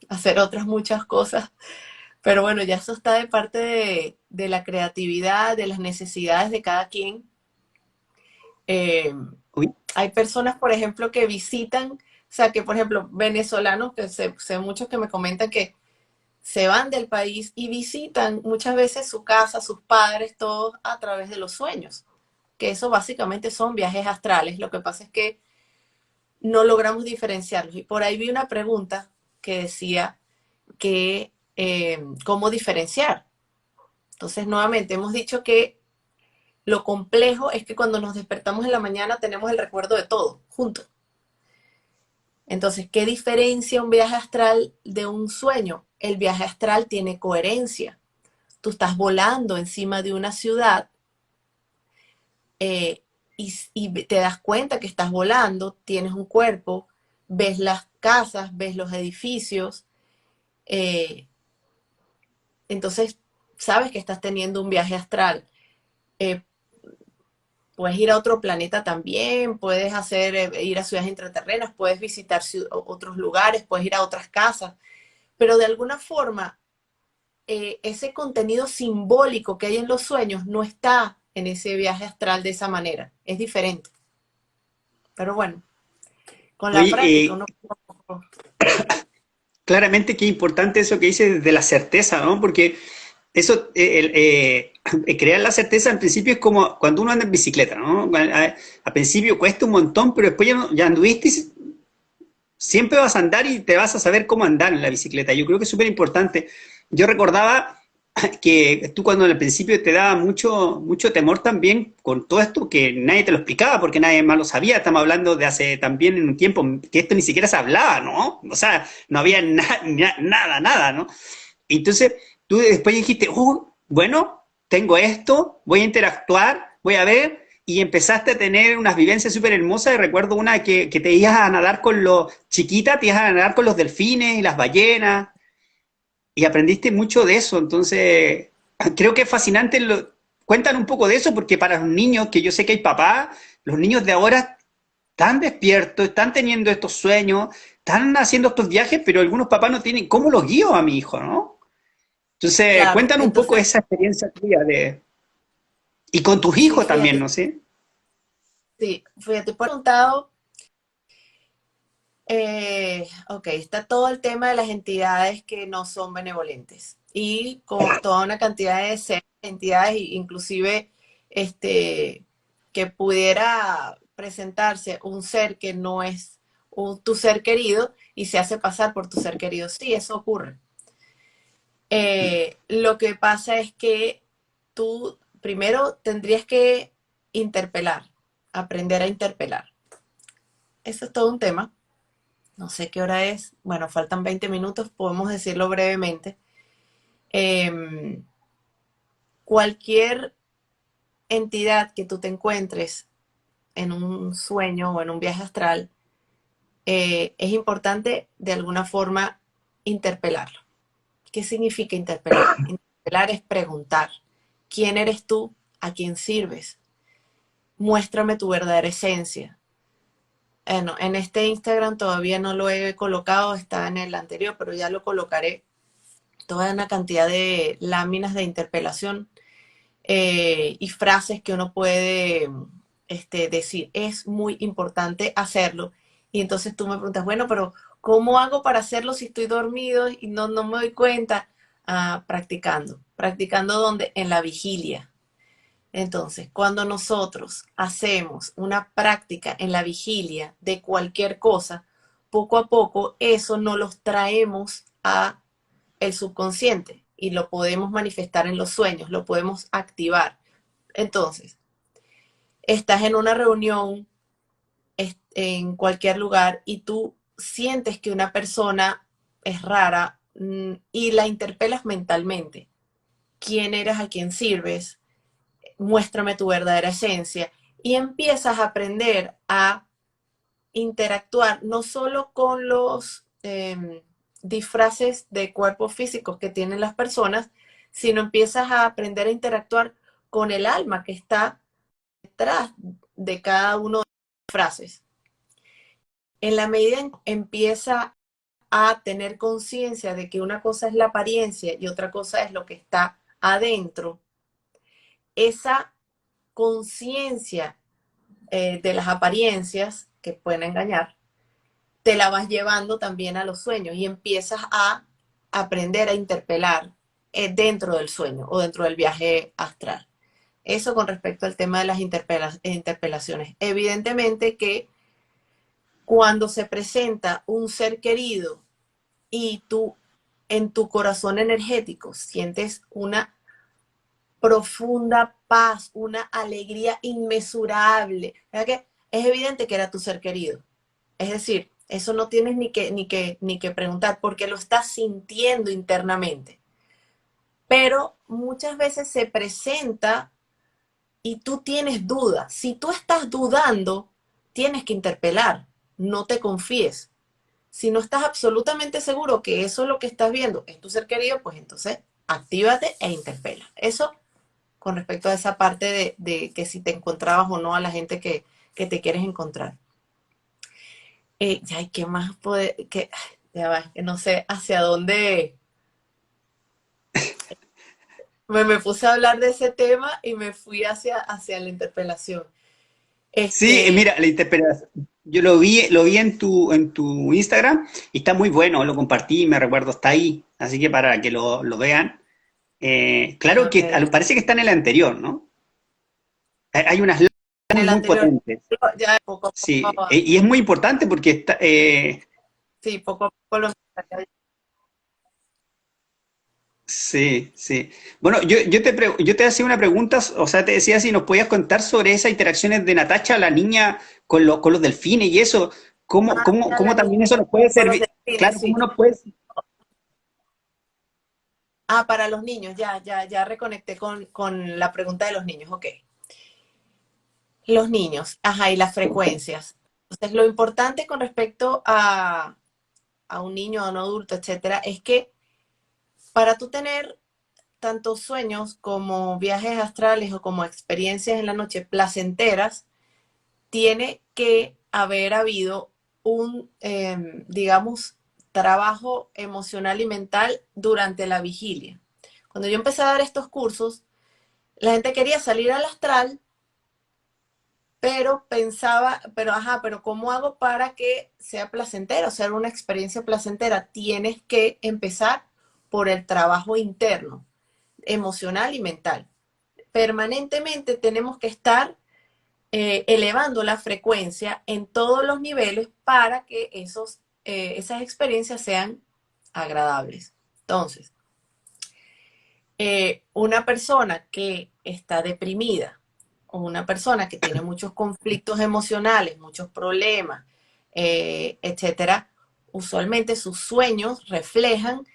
hacer otras muchas cosas, pero bueno, ya eso está de parte de la creatividad, de las necesidades de cada quien. Eh, Uy, Hay personas, por ejemplo, que visitan, o sea, que por ejemplo, venezolanos, que sé muchos que me comentan que se van del país y visitan muchas veces su casa, sus padres, todos a través de los sueños, que eso básicamente son viajes astrales. Lo que pasa es que no logramos diferenciarlos. Y por ahí vi una pregunta que decía que cómo diferenciar. Entonces, nuevamente, hemos dicho que lo complejo es que cuando nos despertamos en la mañana tenemos el recuerdo de todo, juntos. Entonces, ¿qué diferencia un viaje astral de un sueño? El viaje astral tiene coherencia. Tú estás volando encima de una ciudad eh, y te das cuenta que estás volando, tienes un cuerpo, ves las casas, ves los edificios, eh, entonces sabes que estás teniendo un viaje astral. Eh, Puedes ir a otro planeta también, puedes ir a ciudades intraterrenas, puedes visitar otros lugares, puedes ir a otras casas, pero de alguna forma ese contenido simbólico que hay en los sueños no está en ese viaje astral de esa manera, es diferente. Pero bueno, con la oye, práctica uno. claramente qué importante eso que dices de la certeza, ¿no? Porque eso, crear la certeza en principio es como cuando uno anda en bicicleta, ¿no? Al principio cuesta un montón, pero después ya anduviste y siempre vas a andar y te vas a saber cómo andar en la bicicleta. Yo creo que es súper importante. Yo recordaba que tú cuando al principio te daba mucho temor también con todo esto que nadie te lo explicaba porque nadie más lo sabía. Estamos hablando de hace también en un tiempo que esto ni siquiera se hablaba, ¿no? O sea, no había nada, ¿no? Entonces tú después dijiste, bueno, tengo esto, voy a interactuar, voy a ver, y empezaste a tener unas vivencias súper hermosas. Y recuerdo una que te ibas a nadar con los chiquitas, te ibas a nadar con los delfines y las ballenas, y aprendiste mucho de eso. Entonces, creo que es fascinante. Cuentan un poco de eso, porque para los niños, que yo sé que hay papás, los niños de ahora están despiertos, están teniendo estos sueños, están haciendo estos viajes, pero algunos papás no tienen cómo los guío a mi hijo, ¿no? Entonces, Claro, cuentan un poco entonces, esa experiencia tuya de... Y con tus sí, hijos también, fíjate, ¿no sé? sí, fíjate, por preguntado, Ok, está todo el tema de las entidades que no son benevolentes y con toda una cantidad de entidades, inclusive que pudiera presentarse un ser que no es tu ser querido y se hace pasar por tu ser querido. Sí, eso ocurre. Lo que pasa es que tú primero tendrías que interpelar, aprender a interpelar. Eso es todo un tema. No sé qué hora es. Bueno, faltan 20 minutos, podemos decirlo brevemente. Eh, Cualquier entidad que tú te encuentres en un sueño o en un viaje astral, es importante de alguna forma interpelarlo. ¿Qué significa interpelar? Interpelar es preguntar, ¿quién eres tú? ¿A quién sirves? Muéstrame tu verdadera esencia. Bueno, en este Instagram todavía no lo he colocado, está en el anterior, pero ya lo colocaré. Toda una cantidad de láminas de interpelación y frases que uno puede decir. Es muy importante hacerlo. Y entonces tú me preguntas, bueno, pero ¿cómo hago para hacerlo si estoy dormido y no me doy cuenta? Ah, practicando. ¿Practicando dónde? En la vigilia. Entonces, cuando nosotros hacemos una práctica en la vigilia de cualquier cosa, poco a poco eso nos los traemos a el subconsciente y lo podemos manifestar en los sueños, lo podemos activar. Entonces, estás en una reunión en cualquier lugar y tú sientes que una persona es rara y la interpelas mentalmente. ¿Quién eres? ¿A quién sirves? Muéstrame tu verdadera esencia. Y empiezas a aprender a interactuar no solo con los disfraces de cuerpos físicos que tienen las personas, sino empiezas a aprender a interactuar con el alma que está detrás de cada uno de los disfraces. En la medida en que empieza a tener conciencia de que una cosa es la apariencia y otra cosa es lo que está adentro, esa conciencia de las apariencias que pueden engañar, te la vas llevando también a los sueños y empiezas a aprender a interpelar dentro del sueño o dentro del viaje astral. Eso con respecto al tema de las interpelaciones. Evidentemente que cuando se presenta un ser querido y tú en tu corazón energético sientes una profunda paz, una alegría inmesurable, ¿verdad que es evidente que era tu ser querido? Es decir, eso no tienes ni que preguntar porque lo estás sintiendo internamente. Pero muchas veces se presenta y tú tienes dudas. Si tú estás dudando, tienes que interpelar. No te confíes. Si no estás absolutamente seguro que eso es lo que estás viendo es tu ser querido, pues entonces actívate e interpela. Eso con respecto a esa parte de que si te encontrabas o no a la gente que te quieres encontrar. Ay, ¿qué más puede? Ya va, que no sé hacia dónde. Me puse a hablar de ese tema y me fui hacia la interpelación. Sí, Este, mira, la interpretación, yo lo vi en tu Instagram y está muy bueno, lo compartí, me recuerdo, está ahí, así que para que lo vean. Claro que ok, parece que está en el anterior, ¿no? Hay unas en láminas el muy anterior, potentes, ya poco a sí, poco, y es muy importante porque está, sí, poco a poco lo. sí, sí. Bueno, yo te hacía una pregunta, o sea, te decía si nos podías contar sobre esas interacciones de Natacha, la niña, con los delfines y eso, cómo, Ah, cómo, ya cómo la niña también eso nos puede con los servir, delfines, claro, cómo sí. nos puede. Ah, para los niños, ya reconecté con la pregunta de los niños, ok. Los niños, ajá, y las frecuencias. Entonces, lo importante con respecto a un niño, a un adulto, etcétera, es que para tú tener tanto sueños como viajes astrales o como experiencias en la noche placenteras, tiene que haber habido un, digamos, trabajo emocional y mental durante la vigilia. Cuando yo empecé a dar estos cursos, la gente quería salir al astral pero pensaba, pero ¿cómo hago para que sea placentero, sea una experiencia placentera? Tienes que empezar por el trabajo interno, emocional y mental. Permanentemente tenemos que estar elevando la frecuencia en todos los niveles para que esas experiencias sean agradables. Entonces, una persona que está deprimida o una persona que tiene muchos conflictos emocionales, muchos problemas, etcétera, usualmente sus sueños reflejan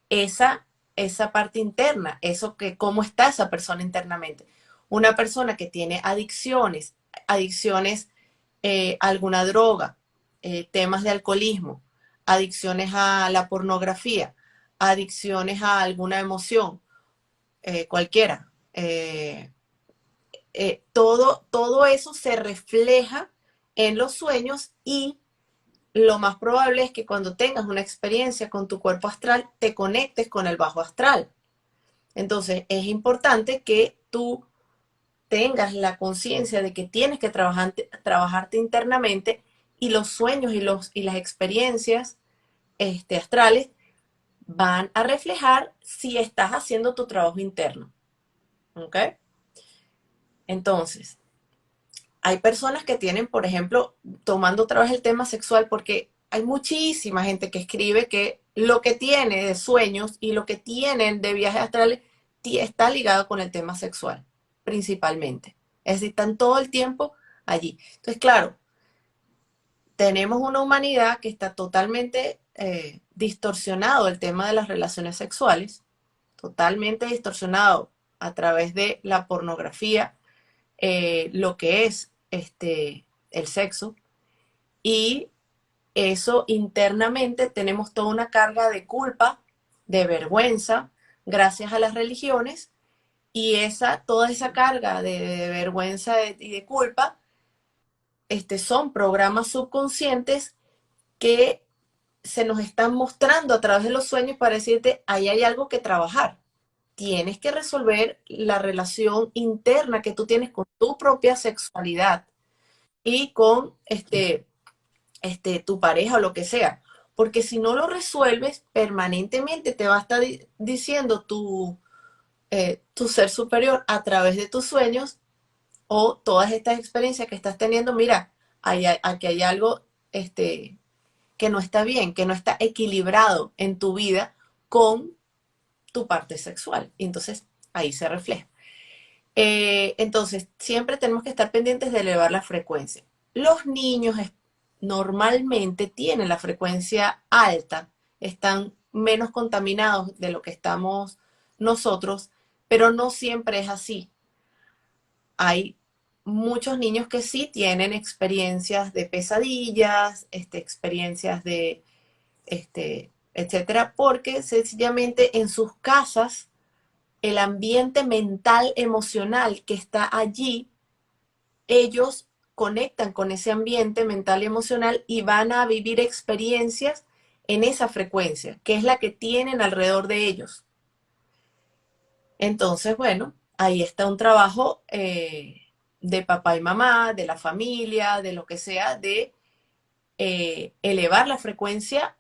esa, esa parte interna, eso que cómo está esa persona internamente. Una persona que tiene adicciones a alguna droga, temas de alcoholismo, adicciones a la pornografía, adicciones a alguna emoción, cualquiera. Todo eso se refleja en los sueños y lo más probable es que cuando tengas una experiencia con tu cuerpo astral, te conectes con el bajo astral. Entonces, es importante que tú tengas la conciencia de que tienes que trabajarte internamente y los sueños y las experiencias astrales van a reflejar si estás haciendo tu trabajo interno. ¿Ok? Entonces, hay personas que tienen, por ejemplo, tomando otra vez el tema sexual, porque hay muchísima gente que escribe que lo que tiene de sueños y lo que tienen de viajes astrales está ligado con el tema sexual, principalmente. Es decir, están todo el tiempo allí. Entonces, claro, tenemos una humanidad que está totalmente distorsionado el tema de las relaciones sexuales, totalmente distorsionado a través de la pornografía, lo que es el sexo, y eso internamente tenemos toda una carga de culpa, de vergüenza, gracias a las religiones, y toda esa carga de vergüenza y de culpa son programas subconscientes que se nos están mostrando a través de los sueños para decirte, ahí hay algo que trabajar. Tienes que resolver la relación interna que tú tienes con tu propia sexualidad y con tu pareja o lo que sea. Porque si no lo resuelves, permanentemente te va a estar diciendo tu ser superior a través de tus sueños o todas estas experiencias que estás teniendo. Mira, aquí hay algo que no está bien, que no está equilibrado en tu vida con tu parte sexual. Y entonces ahí se refleja. Entonces, siempre tenemos que estar pendientes de elevar la frecuencia. Los niños normalmente tienen la frecuencia alta, están menos contaminados de lo que estamos nosotros, pero no siempre es así. Hay muchos niños que sí tienen experiencias de pesadillas, experiencias de, etcétera, porque sencillamente en sus casas el ambiente mental, emocional que está allí, ellos conectan con ese ambiente mental y emocional y van a vivir experiencias en esa frecuencia, que es la que tienen alrededor de ellos. Entonces, bueno, ahí está un trabajo de papá y mamá, de la familia, de lo que sea, de elevar la frecuencia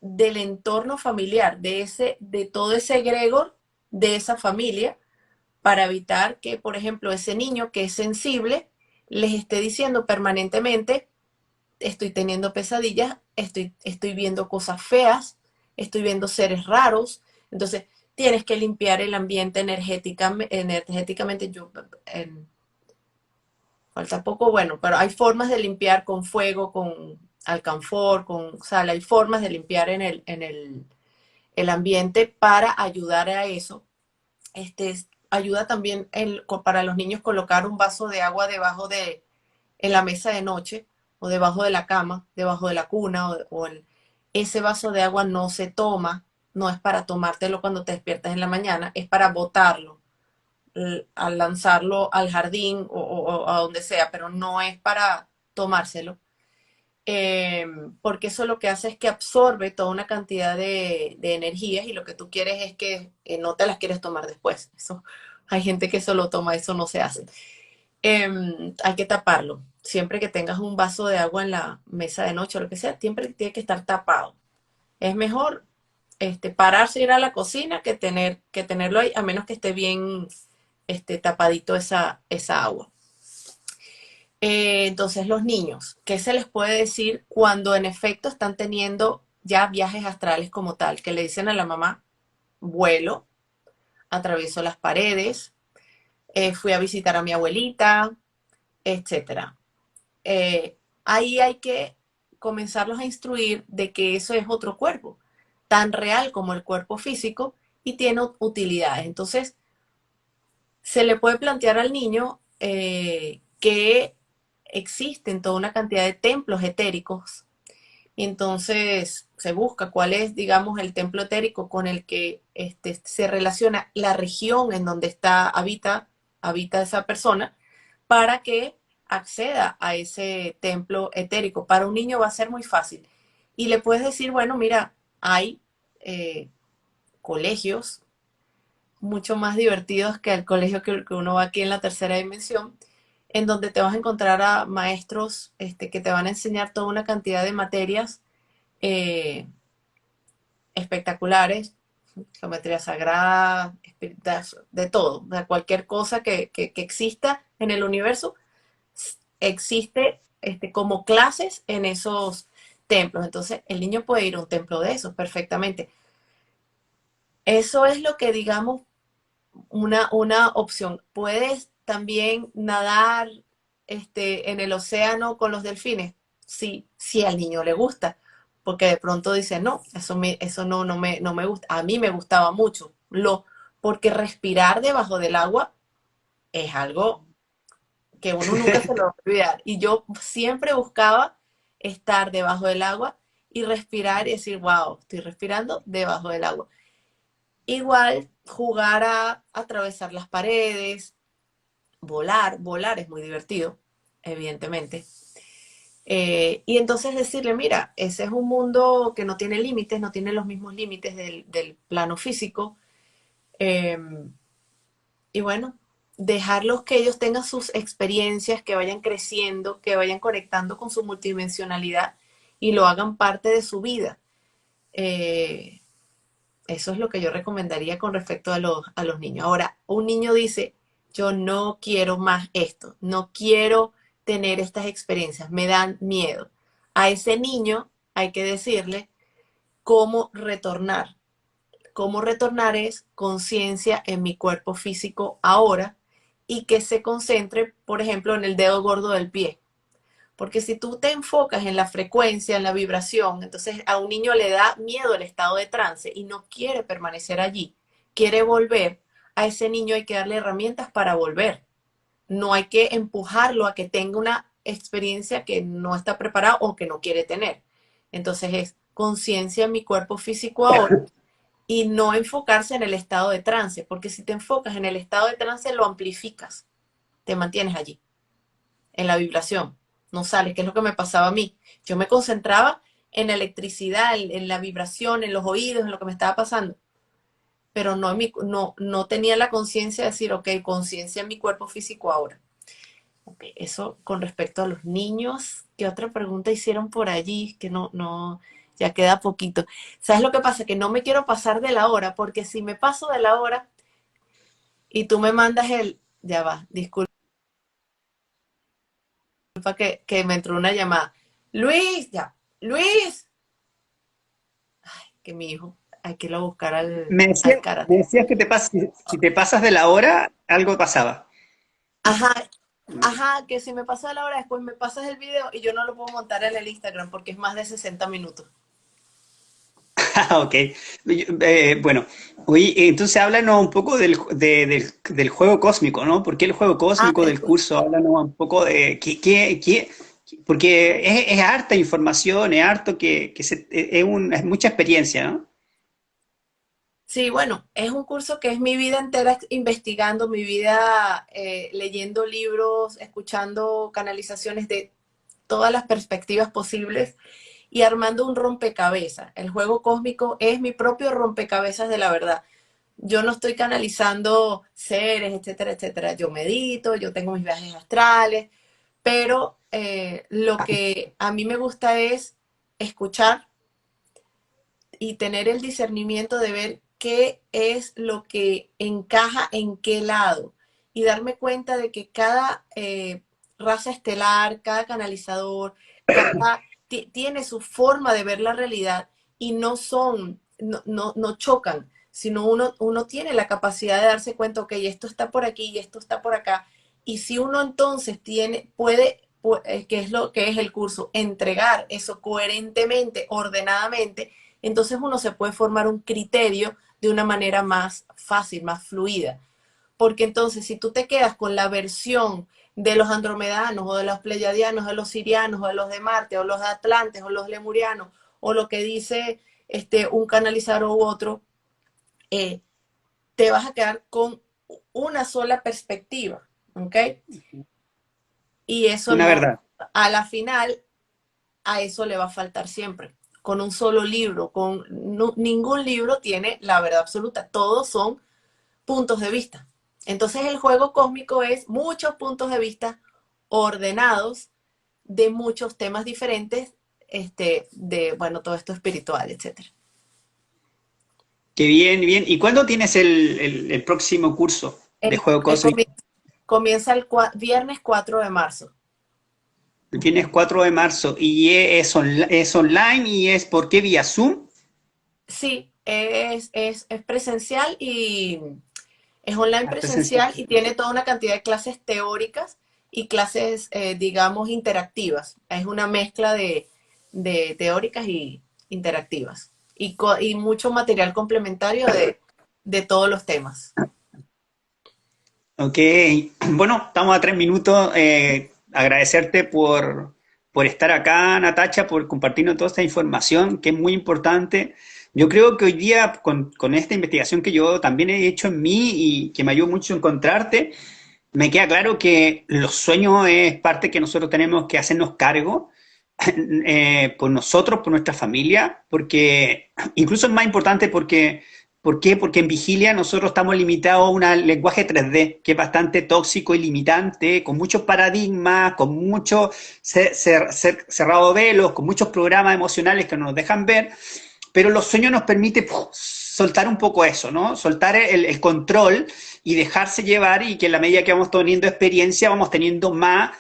del entorno familiar, de todo ese egregor de esa familia, para evitar que, por ejemplo, ese niño que es sensible les esté diciendo permanentemente, estoy teniendo pesadillas, estoy viendo cosas feas, estoy viendo seres raros. Entonces, tienes que limpiar el ambiente energéticamente. Falta poco, bueno, pero hay formas de limpiar con fuego, con alcanfor, con sal, hay formas de limpiar el ambiente para ayudar a eso. Ayuda también para los niños colocar un vaso de agua en la mesa de noche o debajo de la cama, debajo de la cuna, ese vaso de agua no se toma, no es para tomártelo cuando te despiertas en la mañana, es para botarlo, al lanzarlo al jardín o a donde sea, pero no es para tomárselo. Porque eso lo que hace es que absorbe toda una cantidad de energías y lo que tú quieres es que no te las quieres tomar después. Hay gente que eso lo toma, eso no se hace. Hay que taparlo. Siempre que tengas un vaso de agua en la mesa de noche o lo que sea, siempre tiene que estar tapado. Es mejor pararse, ir a la cocina que tenerlo ahí, a menos que esté bien tapadito esa agua. Entonces, los niños, ¿qué se les puede decir cuando en efecto están teniendo ya viajes astrales como tal? Que le dicen a la mamá, vuelo, atravieso las paredes, fui a visitar a mi abuelita, etcétera. Ahí hay que comenzarlos a instruir de que eso es otro cuerpo, tan real como el cuerpo físico y tiene utilidades. Entonces, se le puede plantear al niño que existen toda una cantidad de templos etéricos. Y entonces se busca cuál es, digamos, el templo etérico con el que se relaciona la región en donde habita esa persona para que acceda a ese templo etérico. Para un niño va a ser muy fácil. Y le puedes decir, bueno, mira, hay colegios mucho más divertidos que el colegio que uno va aquí en la tercera dimensión, en donde te vas a encontrar a maestros que te van a enseñar toda una cantidad de materias eh, espectaculares, geometría sagrada, de todo, de cualquier cosa que exista en el universo, existe como clases en esos templos. Entonces, el niño puede ir a un templo de esos perfectamente. Eso es lo que, digamos, una opción. Puedes también nadar en el océano con los delfines, sí, si al niño le gusta, porque de pronto dice, no, eso no me gusta. A mí me gustaba mucho, porque respirar debajo del agua es algo que uno nunca se lo va a olvidar. Y yo siempre buscaba estar debajo del agua y respirar y decir, wow, estoy respirando debajo del agua. Igual jugar a atravesar las paredes, volar es muy divertido, evidentemente. Y entonces decirle, mira, ese es un mundo que no tiene límites, no tiene los mismos límites del plano físico. Eh, y bueno, dejarlos que ellos tengan sus experiencias, que vayan creciendo, que vayan conectando con su multidimensionalidad y lo hagan parte de su vida. Eh, Eso es lo que yo recomendaría con respecto a los niños. Ahora, un niño dice, yo no quiero más esto, no quiero tener estas experiencias, me dan miedo. A ese niño hay que decirle cómo retornar. Cómo retornar es conciencia en mi cuerpo físico ahora y que se concentre, por ejemplo, en el dedo gordo del pie. Porque si tú te enfocas en la frecuencia, en la vibración, entonces a un niño le da miedo el estado de trance y no quiere permanecer allí, quiere volver. A ese niño hay que darle herramientas para volver. No hay que empujarlo a que tenga una experiencia que no está preparado o que no quiere tener. Entonces es conciencia en mi cuerpo físico ahora y no enfocarse en el estado de trance, porque si te enfocas en el estado de trance lo amplificas, te mantienes allí en la vibración, no sale, que es lo que me pasaba a mí. Yo me concentraba en la electricidad, en la vibración, en los oídos, en lo que me estaba pasando, pero no tenía la conciencia de decir, ok, conciencia en mi cuerpo físico ahora. Okay, eso con respecto a los niños. ¿Qué otra pregunta hicieron por allí? Que ya queda poquito. ¿Sabes lo que pasa? Que no me quiero pasar de la hora, porque si me paso de la hora y tú me mandas ya va, disculpa que me entró una llamada. Luis, ya, Luis, que mi hijo, hay que ir a buscar al Me karate. decías que si te pasas de la hora, algo pasaba. Ajá, ajá, que si me pasa la hora, después me pasas el video y yo no lo puedo montar en el Instagram porque es más de 60 minutos. Ah, ok. Bueno, oye, entonces háblanos un poco del juego cósmico, ¿no? ¿Por qué el juego Ah, cósmico del curso? Háblanos un poco de porque es harta información, es harto es mucha experiencia, ¿no? sí, bueno, es un curso que es mi vida entera investigando, mi vida leyendo libros, escuchando canalizaciones de todas las perspectivas posibles y armando un rompecabezas. El juego cósmico es mi propio rompecabezas de la verdad. yo no estoy canalizando seres, etcétera, etcétera. Yo medito, yo tengo mis viajes astrales, pero lo que a mí me gusta es escuchar y tener el discernimiento de ver qué es lo que encaja en qué lado y darme cuenta de que cada raza estelar, cada canalizador, tiene su forma de ver la realidad y no chocan, sino uno tiene la capacidad de darse cuenta, ok, esto está por aquí y esto está por acá. Y si uno entonces que es lo que es el curso, entregar eso coherentemente, ordenadamente, entonces uno se puede formar un criterio de una manera más fácil, más fluida. Porque entonces si tú te quedas con la versión de los andromedanos o de los pleyadianos, de los sirianos o de los de Marte o los de Atlantes o los lemurianos o lo que dice un canalizador u otro, te vas a quedar con una sola perspectiva, ¿ok? Y eso Una no, verdad. a la final, a eso le va a faltar siempre. Con un solo libro, ningún libro tiene la verdad absoluta, todos son puntos de vista. Entonces el juego cósmico es muchos puntos de vista ordenados de muchos temas diferentes, bueno, todo esto espiritual, etcétera. Qué bien, bien. ¿Y cuándo tienes el próximo curso de El, juego el cósmico? comienza el viernes 4 de marzo. Tienes 4 de marzo y es online y es ¿por qué vía Zoom? Sí, es presencial y es online Ah, presencial. presencial y tiene toda una cantidad de clases teóricas y clases, digamos, interactivas. Es una mezcla de teóricas y interactivas. Y mucho material complementario de todos los temas. Ok, bueno, estamos a 3 minutos. Agradecerte por estar acá, Natacha, por compartirnos toda esta información que es muy importante. Yo creo que hoy día, con esta investigación que yo también he hecho en mí y que me ayudó mucho a encontrarte, me queda claro que los sueños es parte que nosotros tenemos que hacernos cargo por nosotros, por nuestra familia, porque incluso es más importante porque, ¿por qué? Porque en vigilia nosotros estamos limitados a un lenguaje 3D que es bastante tóxico y limitante, con muchos paradigmas, con muchos cerrados velos, con muchos programas emocionales que no nos dejan ver, pero los sueños nos permiten soltar un poco eso, ¿no? Soltar el control y dejarse llevar y que en la medida que vamos teniendo experiencia vamos teniendo más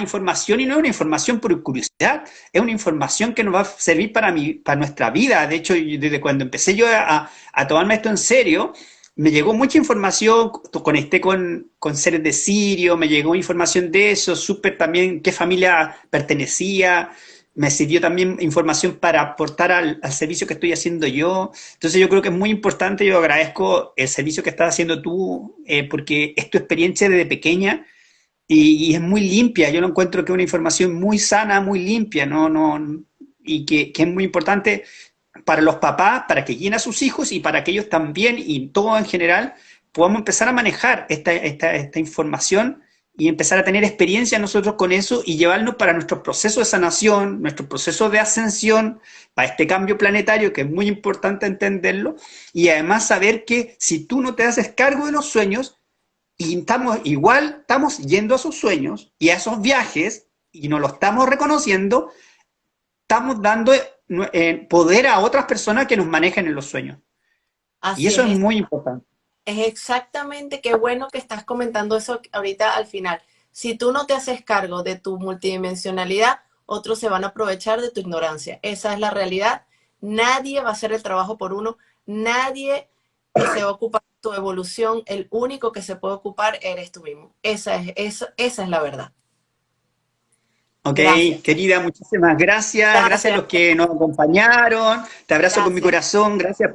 información y no es una información por curiosidad, es una información que nos va a servir para nuestra vida. De hecho, desde cuando empecé yo a tomarme esto en serio, me llegó mucha información, conecté con seres de Sirio, me llegó información de eso, súper también qué familia pertenecía, me sirvió también información para aportar al servicio que estoy haciendo yo. Entonces yo creo que es muy importante, yo agradezco el servicio que estás haciendo tú, porque es tu experiencia desde pequeña y es muy limpia. Yo lo encuentro que es una información muy sana, muy limpia, y que es muy importante para los papás, para que guíen a sus hijos y para que ellos también, y todo en general, podamos empezar a manejar esta información y empezar a tener experiencia nosotros con eso y llevarnos para nuestro proceso de sanación, nuestro proceso de ascensión, para este cambio planetario, que es muy importante entenderlo, y además saber que si tú no te haces cargo de los sueños, y estamos yendo a sus sueños y a esos viajes, y no lo estamos reconociendo, estamos dando poder a otras personas que nos manejen en los sueños. Y Así eso es es. muy importante. Es exactamente, qué bueno que estás comentando eso ahorita al final. Si tú no te haces cargo de tu multidimensionalidad, otros se van a aprovechar de tu ignorancia. Esa es la realidad. Nadie va a hacer el trabajo por uno. Nadie se va a ocupar de tu evolución. El único que se puede ocupar eres tú mismo. Esa es la verdad. Ok, Gracias. querida, muchísimas gracias. Gracias a Gracias. los que nos acompañaron. Te abrazo con mi Gracias. corazón. Gracias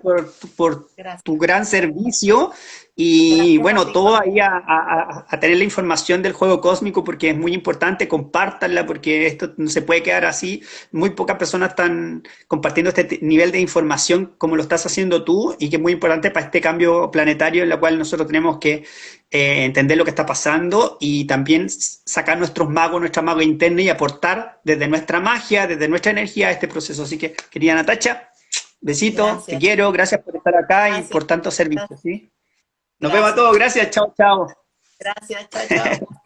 por tu Gracias. gran servicio. Y Gracias a bueno, ti todo por... ahí a tener la información del juego cósmico porque es muy importante. Compártanla porque esto no se puede quedar así. Muy pocas personas están compartiendo este nivel de información como lo estás haciendo tú y que es muy importante para este cambio planetario en el cual nosotros tenemos que entender lo que está pasando y también sacar nuestros magos, nuestra maga interna y aportar desde nuestra magia, desde nuestra energía a este proceso. Así que, querida Natacha, Besito, te Gracias. quiero, gracias por estar acá y Gracias. por tanto servicio, ¿sí? Nos vemos a Gracias. todos, gracias, chao, chao. Gracias. Chao, chao.